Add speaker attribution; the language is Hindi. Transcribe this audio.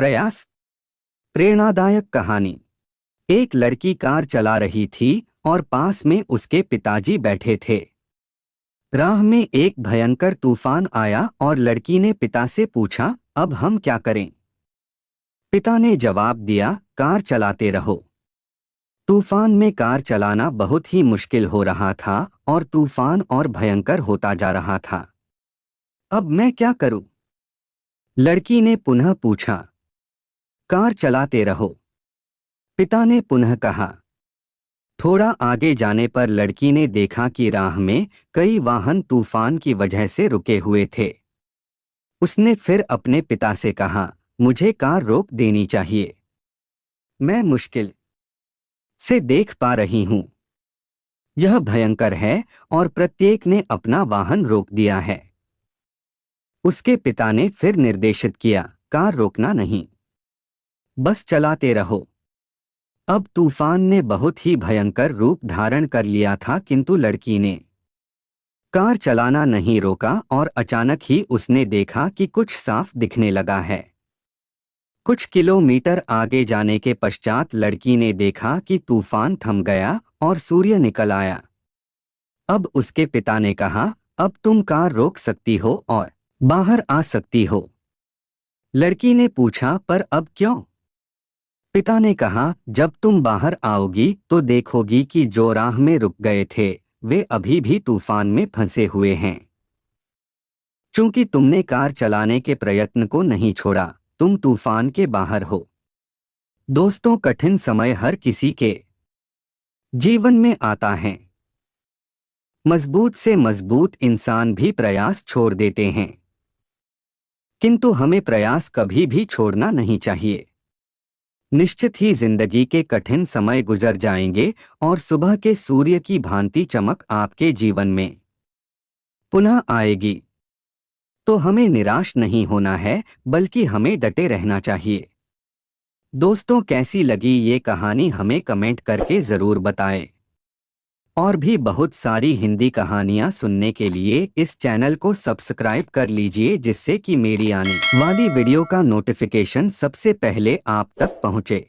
Speaker 1: प्रयास। प्रेरणादायक कहानी। एक लड़की कार चला रही थी और पास में उसके पिताजी बैठे थे। राह में एक भयंकर तूफान आया और लड़की ने पिता से पूछा, अब हम क्या करें? पिता ने जवाब दिया, कार चलाते रहो। तूफान में कार चलाना बहुत ही मुश्किल हो रहा था और तूफान और भयंकर होता जा रहा था। अब मैं क्या करूं? लड़की ने पुनः पूछा। कार चलाते रहो, पिता ने पुनः कहा। थोड़ा आगे जाने पर लड़की ने देखा कि राह में कई वाहन तूफान की वजह से रुके हुए थे। उसने फिर अपने पिता से कहा, मुझे कार रोक देनी चाहिए। मैं मुश्किल से देख पा रही हूं। यह भयंकर है और प्रत्येक ने अपना वाहन रोक दिया है। उसके पिता ने फिर निर्देशित किया, कार रोकना नहीं, बस चलाते रहो। अब तूफान ने बहुत ही भयंकर रूप धारण कर लिया था, किंतु लड़की ने कार चलाना नहीं रोका और अचानक ही उसने देखा कि कुछ साफ दिखने लगा है। कुछ किलोमीटर आगे जाने के पश्चात लड़की ने देखा कि तूफान थम गया और सूर्य निकल आया। अब उसके पिता ने कहा, अब तुम कार रोक सकती हो और बाहर आ सकती हो। लड़की ने पूछा, पर अब क्यों? पिता ने कहा, जब तुम बाहर आओगी तो देखोगी कि जो राह में रुक गए थे वे अभी भी तूफान में फंसे हुए हैं। चूंकि तुमने कार चलाने के प्रयत्न को नहीं छोड़ा, तुम तूफान के बाहर हो। दोस्तों, कठिन समय हर किसी के जीवन में आता है। मजबूत से मजबूत इंसान भी प्रयास छोड़ देते हैं, किंतु हमें प्रयास कभी भी छोड़ना नहीं चाहिए। निश्चित ही जिंदगी के कठिन समय गुजर जाएंगे और सुबह के सूर्य की भांति चमक आपके जीवन में पुनः आएगी। तो हमें निराश नहीं होना है, बल्कि हमें डटे रहना चाहिए। दोस्तों, कैसी लगी ये कहानी हमें कमेंट करके ज़रूर बताएं। और भी बहुत सारी हिंदी कहानियाँ सुनने के लिए इस चैनल को सब्सक्राइब कर लीजिए, जिससे कि मेरी आने वाली वीडियो का नोटिफिकेशन सबसे पहले आप तक पहुँचे।